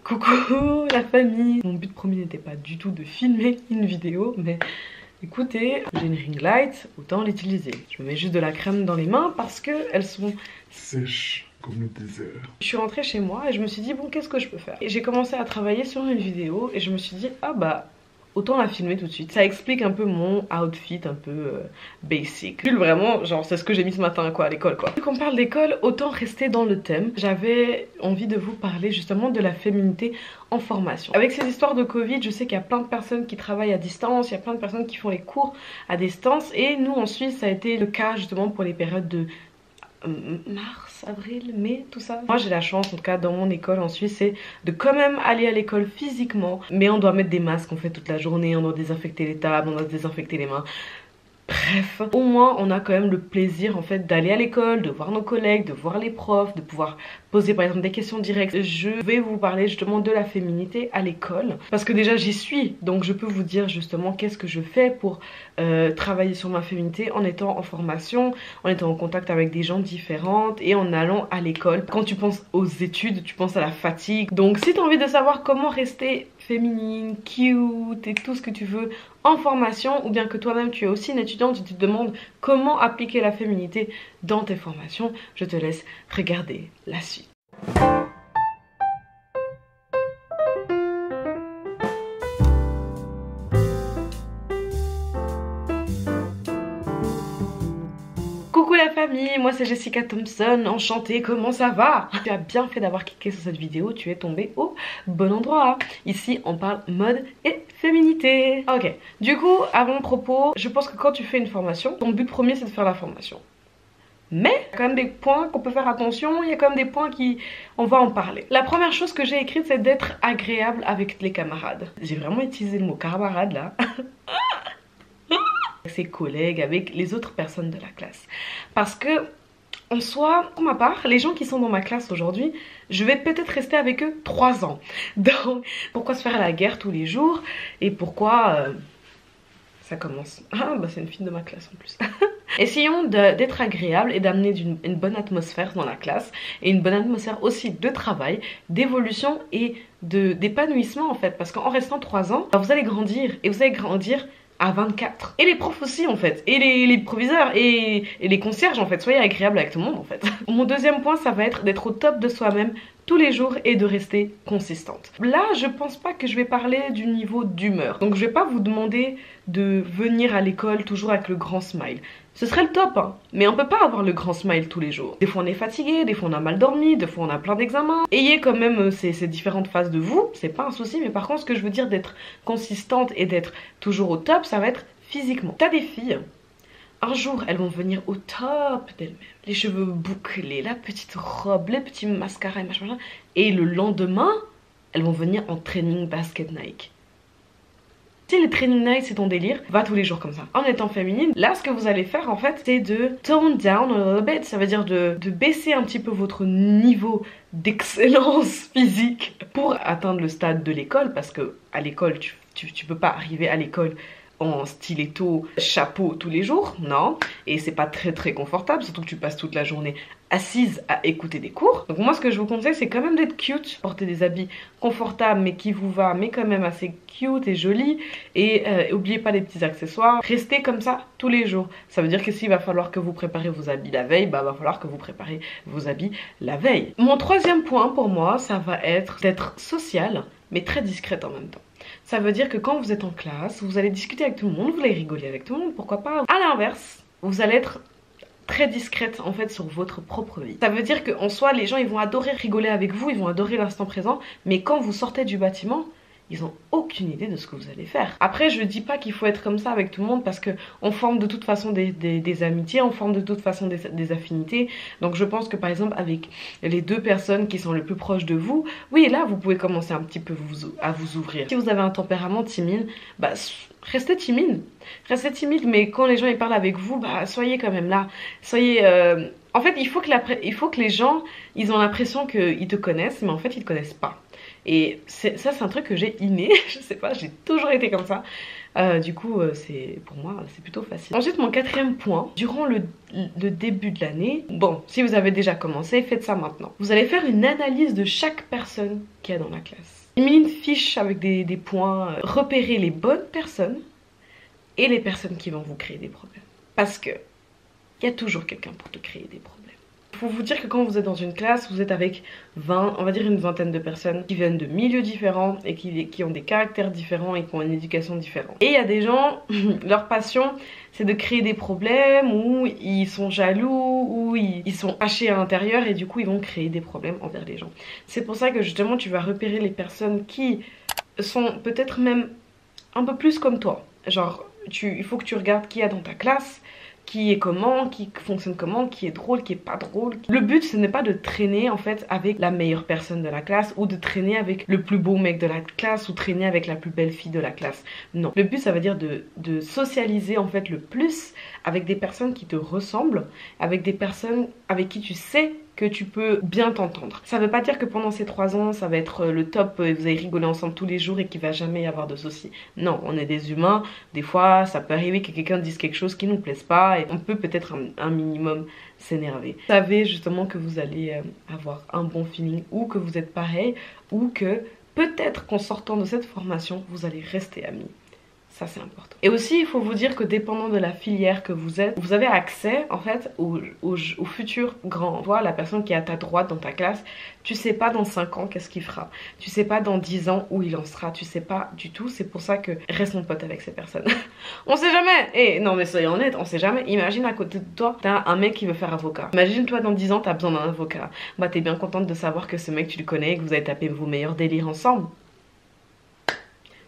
Coucou la famille. Mon but premier n'était pas du tout de filmer une vidéo, mais écoutez, j'ai une ring light, autant l'utiliser. Je me mets juste de la crème dans les mains parce que elles sont sèches comme le désert. Je suis rentrée chez moi et je me suis dit bon, qu'est-ce que je peux faire? Et j'ai commencé à travailler sur une vidéo et je me suis dit ah bah autant la filmer tout de suite. Ça explique un peu mon outfit un peu basic. Vraiment, genre c'est ce que j'ai mis ce matin quoi à l'école quoi. Vu qu'on parle d'école, autant rester dans le thème. J'avais envie de vous parler justement de la féminité en formation. Avec ces histoires de Covid, je sais qu'il y a plein de personnes qui travaillent à distance, il y a plein de personnes qui font les cours à distance. Et nous en Suisse, ça a été le cas justement pour les périodes de mars, avril, mai, tout ça. Moi j'ai la chance, en tout cas dans mon école en Suisse, c'est de quand même aller à l'école physiquement. Mais on doit mettre des masques, on fait toute la journée, on doit désinfecter les tables, on doit désinfecter les mains. Bref, au moins on a quand même le plaisir en fait d'aller à l'école, de voir nos collègues, de voir les profs, de pouvoir poser par exemple des questions directes. Je vais vous parler justement de la féminité à l'école parce que déjà j'y suis, donc je peux vous dire justement qu'est-ce que je fais pour travailler sur ma féminité en étant en formation, en étant en contact avec des gens différentes et en allant à l'école. Quand tu penses aux études, tu penses à la fatigue. Donc si tu as envie de savoir comment rester féminine, cute et tout ce que tu veux en formation, ou bien que toi-même tu es aussi une étudiante et tu te demandes comment appliquer la féminité dans tes formations, je te laisse regarder la suite. Coucou la famille, moi c'est Jessica Thompson, enchantée, comment ça va? Tu as bien fait d'avoir cliqué sur cette vidéo, tu es tombé au bon endroit. Ici on parle mode et féminité. Ok, du coup avant propos, je pense que quand tu fais une formation, ton but premier c'est de faire la formation. Mais il y a quand même des points qu'on peut faire attention, il y a quand même des points qui... on va en parler. La première chose que j'ai écrite c'est d'être agréable avec les camarades. J'ai vraiment utilisé le mot camarade là. Ses collègues, avec les autres personnes de la classe. Parce que, en soi, pour ma part, les gens qui sont dans ma classe aujourd'hui, je vais peut-être rester avec eux 3 ans. Donc, pourquoi se faire la guerre tous les jours? Et pourquoi ça commence? Ah, bah c'est une fille de ma classe en plus. Essayons d'être agréable et d'amener une bonne atmosphère dans la classe. Et une bonne atmosphère aussi de travail, d'évolution et d'épanouissement en fait. Parce qu'en restant 3 ans, bah, vous allez grandir. Et vous allez grandir à 24. Et les profs aussi en fait, et les proviseurs et les concierges en fait, soyez agréables avec tout le monde en fait. Mon deuxième point ça va être d'être au top de soi-même tous les jours et de rester consistante. Là je pense pas que je vais parler du niveau d'humeur, donc je vais pas vous demander de venir à l'école toujours avec le grand smile. Ce serait le top hein, mais on peut pas avoir le grand smile tous les jours. Des fois on est fatigué, des fois on a mal dormi, des fois on a plein d'examens. Ayez quand même ces différentes phases de vous, c'est pas un souci, mais par contre ce que je veux dire d'être consistante et d'être toujours au top, ça va être physiquement. T'as des filles, un jour elles vont venir au top d'elles-mêmes, les cheveux bouclés, la petite robe, les petits mascaras et machin, et le lendemain elles vont venir en training basket Nike. Si les training night c'est ton délire, va tous les jours comme ça. En étant féminine, là ce que vous allez faire en fait c'est de tone down a little bit. Ça veut dire de baisser un petit peu votre niveau d'excellence physique pour atteindre le stade de l'école. Parce que à l'école tu peux pas arriver à l'école en stiletto, chapeau tous les jours, non. Et c'est pas très confortable, surtout que tu passes toute la journée assise à écouter des cours. Donc moi ce que je vous conseille c'est quand même d'être cute, porter des habits confortables mais qui vous va, mais quand même assez cute et joli. Et n'oubliez pas les petits accessoires, restez comme ça tous les jours. Ça veut dire que s'il va falloir que vous préparez vos habits la veille, bah va falloir que vous préparez vos habits la veille. Mon troisième point pour moi ça va être d'être sociale mais très discrète en même temps. Ça veut dire que quand vous êtes en classe, vous allez discuter avec tout le monde, vous allez rigoler avec tout le monde, pourquoi pas. À l'inverse, vous allez être très discrète en fait sur votre propre vie. Ça veut dire qu'en soi, les gens ils vont adorer rigoler avec vous, ils vont adorer l'instant présent, mais quand vous sortez du bâtiment, ils ont aucune idée de ce que vous allez faire. Après je dis pas qu'il faut être comme ça avec tout le monde parce que on forme de toute façon des amitiés, on forme de toute façon des affinités. Donc je pense que par exemple avec les 2 personnes qui sont les plus proches de vous, oui là vous pouvez commencer un petit peu à vous ouvrir. Si vous avez un tempérament timide, bah restez timide. Restez timide, mais quand les gens ils parlent avec vous, bah soyez quand même là. Soyez... En fait il faut que les gens ils ont l'impression qu'ils te connaissent, mais en fait ils te connaissent pas. Et ça c'est un truc que j'ai inné, je sais pas, j'ai toujours été comme ça. Du coup, pour moi, c'est plutôt facile. Ensuite, mon quatrième point, durant le début de l'année, bon, si vous avez déjà commencé, faites ça maintenant. Vous allez faire une analyse de chaque personne qu'il y a dans la classe. Mis une fiche avec des points, repérer les bonnes personnes et les personnes qui vont vous créer des problèmes. Parce que il y a toujours quelqu'un pour te créer des problèmes. Il faut vous dire que quand vous êtes dans une classe, vous êtes avec 20, on va dire une vingtaine de personnes qui viennent de milieux différents et qui ont des caractères différents et qui ont une éducation différente. Et il y a des gens, leur passion, c'est de créer des problèmes, ou ils sont jaloux, ou ils sont hachés à l'intérieur et du coup ils vont créer des problèmes envers les gens. C'est pour ça que justement tu vas repérer les personnes qui sont peut-être même un peu plus comme toi. Genre, il faut que tu regardes qui y a dans ta classe, qui est comment, qui fonctionne comment, qui est drôle, qui est pas drôle. Le but, ce n'est pas de traîner en fait avec la meilleure personne de la classe ou de traîner avec le plus beau mec de la classe ou traîner avec la plus belle fille de la classe. Non. Le but, ça veut dire de socialiser en fait le plus avec des personnes qui te ressemblent, avec des personnes avec qui tu sais que tu peux bien t'entendre. Ça veut pas dire que pendant ces 3 ans, ça va être le top et vous allez rigoler ensemble tous les jours et qu'il va jamais y avoir de soucis. Non, on est des humains. Des fois, ça peut arriver que quelqu'un dise quelque chose qui nous plaise pas et on peut peut-être un minimum s'énerver. Vous savez justement que vous allez avoir un bon feeling ou que vous êtes pareil ou que peut-être qu'en sortant de cette formation, vous allez rester amis. Ça c'est important. Et aussi il faut vous dire que dépendant de la filière que vous êtes, vous avez accès en fait au futur grand. Toi, la personne qui est à ta droite dans ta classe, tu sais pas dans 5 ans qu'est-ce qu'il fera. Tu sais pas dans 10 ans où il en sera. Tu sais pas du tout. C'est pour ça que reste mon pote avec ces personnes. On sait jamais. Et non mais soyons honnêtes, on sait jamais. Imagine à côté de toi, t'as un mec qui veut faire avocat. Imagine toi dans 10 ans t'as besoin d'un avocat. Bah t'es bien contente de savoir que ce mec tu le connais et que vous avez tapé vos meilleurs délires ensemble.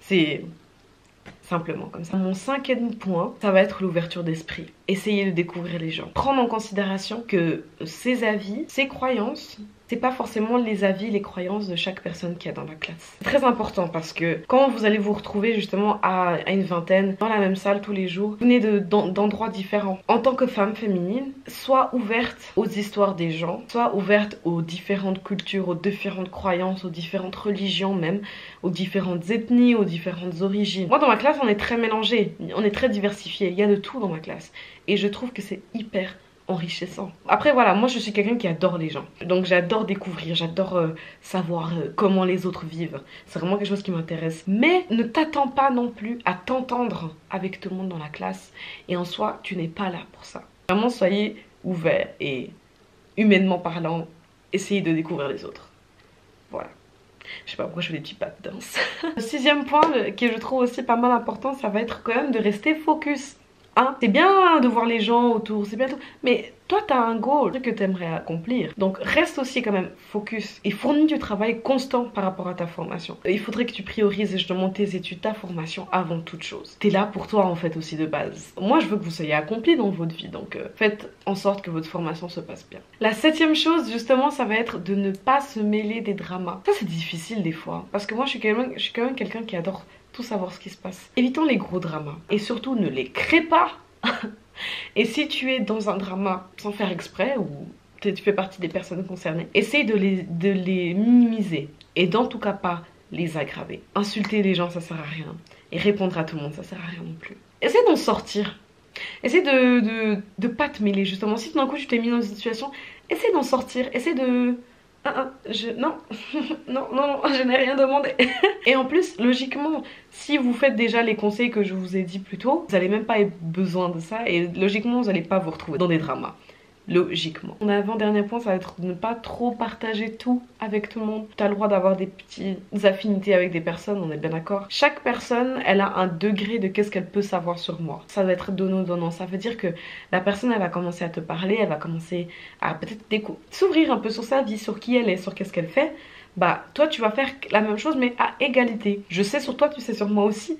C'est... simplement comme ça. Mon 5e point, ça va être l'ouverture d'esprit. Essayez de découvrir les gens. Prendre en considération que ces avis, ces croyances, c'est pas forcément les avis, les croyances de chaque personne qui est dans la classe. C'est très important parce que quand vous allez vous retrouver justement à une vingtaine, dans la même salle tous les jours, vous venez d'endroits différents. En tant que femme féminine, sois ouverte aux histoires des gens, sois ouverte aux différentes cultures, aux différentes croyances, aux différentes religions même, aux différentes ethnies, aux différentes origines. Moi dans ma classe, on est très mélangé, on est très diversifié, il y a de tout dans ma classe. Et je trouve que c'est hyper enrichissant. Après voilà, moi je suis quelqu'un qui adore les gens. Donc j'adore découvrir, j'adore savoir comment les autres vivent. C'est vraiment quelque chose qui m'intéresse. Mais ne t'attends pas non plus à t'entendre avec tout le monde dans la classe. Et en soi, tu n'es pas là pour ça. Vraiment, soyez ouverts et humainement parlant, essayez de découvrir les autres. Voilà. Je sais pas pourquoi je fais des petits pas de danse. Le 6e point, qui je trouve aussi pas mal important, ça va être quand même de rester focus. Hein, c'est bien de voir les gens autour, c'est bien tout, mais toi t'as un goal que t'aimerais accomplir. Donc reste aussi quand même focus et fournis du travail constant par rapport à ta formation. Il faudrait que tu priorises justement tes études, ta formation avant toute chose. T'es là pour toi en fait aussi de base. Moi je veux que vous soyez accomplis dans votre vie, donc faites en sorte que votre formation se passe bien. La 7e chose justement, ça va être de ne pas se mêler des dramas. Ça c'est difficile des fois, parce que moi je suis quand même quelqu'un qui adore savoir ce qui se passe. Évitons les gros dramas et surtout ne les crée pas. Et si tu es dans un drama sans faire exprès ou tu fais partie des personnes concernées, essaye de les minimiser et d'en tout cas pas les aggraver. Insulter les gens ça sert à rien et répondre à tout le monde ça sert à rien non plus. Essaye d'en sortir. Essaye de pas te mêler justement. Si tout d'un coup tu t'es mis dans une situation, essaye d'en sortir. Essaye de... non, non, je n'ai rien demandé. Et en plus, logiquement, si vous faites déjà les conseils que je vous ai dit plus tôt, vous n'allez même pas avoir besoin de ça et logiquement, vous n'allez pas vous retrouver dans des dramas. Logiquement. Mon avant-dernier point, ça va être de ne pas trop partager tout avec tout le monde. Tu as le droit d'avoir des petites affinités avec des personnes, on est bien d'accord. Chaque personne, elle a un degré de qu'est-ce qu'elle peut savoir sur moi. Ça doit être donnant-donnant. Ça veut dire que la personne, elle va commencer à te parler, elle va commencer à peut-être s'ouvrir un peu sur sa vie, sur qui elle est, sur qu'est-ce qu'elle fait. Bah, toi, tu vas faire la même chose, mais à égalité. Je sais sur toi, tu sais sur moi aussi.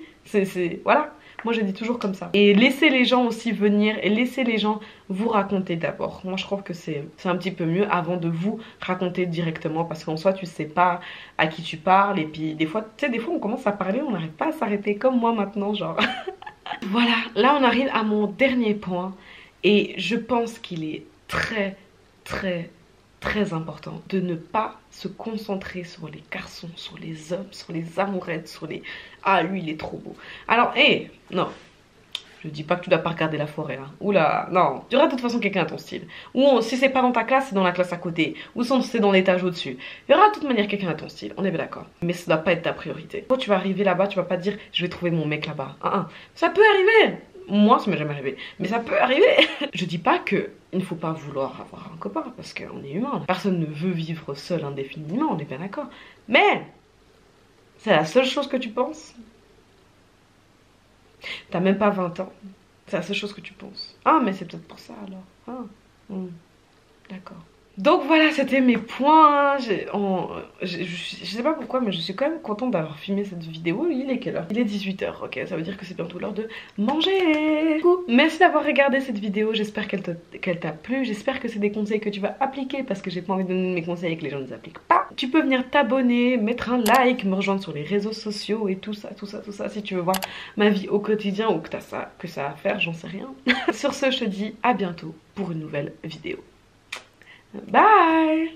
Voilà. Moi je dis toujours comme ça. Et laissez les gens aussi venir et laissez les gens vous raconter d'abord. Moi je trouve que c'est un petit peu mieux avant de vous raconter directement parce qu'en soi tu sais pas à qui tu parles et puis des fois, tu sais, des fois on commence à parler, on n'arrive pas à s'arrêter comme moi maintenant genre. Voilà, là on arrive à mon dernier point et je pense qu'il est très important de ne pas se concentrer sur les garçons, sur les hommes, sur les amourettes, sur les... Ah, lui, il est trop beau. Alors, hé, non. Je dis pas que tu dois pas regarder la forêt, hein. Oula, non. Tu auras de toute façon quelqu'un à ton style. Ou si c'est pas dans ta classe, c'est dans la classe à côté. Ou si c'est dans l'étage au-dessus. Il y aura de toute manière quelqu'un à ton style, on est bien d'accord. Mais ça doit pas être ta priorité. Quand tu vas arriver là-bas, tu vas pas te dire, je vais trouver mon mec là-bas. Ça peut arriver. Moi, ça m'est jamais arrivé. Mais ça peut arriver. Je dis pas que il ne faut pas vouloir avoir un copain, parce qu'on est humain. Personne ne veut vivre seul indéfiniment, on est bien d'accord. Mais, c'est la seule chose que tu penses. T'as même pas 20 ans. C'est la seule chose que tu penses. Ah, mais c'est peut-être pour ça alors. D'accord. Donc voilà, c'était mes points. Je sais pas pourquoi, mais je suis quand même contente d'avoir filmé cette vidéo. Il est quelle heure? Il est 18 h, ok. Ça veut dire que c'est bientôt l'heure de manger. Du coup, merci d'avoir regardé cette vidéo. J'espère qu'elle t'a plu. J'espère que c'est des conseils que tu vas appliquer, parce que j'ai pas envie de donner mes conseils et que les gens ne les appliquent pas. Tu peux venir t'abonner, mettre un like, me rejoindre sur les réseaux sociaux et tout ça, si tu veux voir ma vie au quotidien ou que t'as ça à faire, j'en sais rien. Sur ce, je te dis à bientôt pour une nouvelle vidéo. Bye!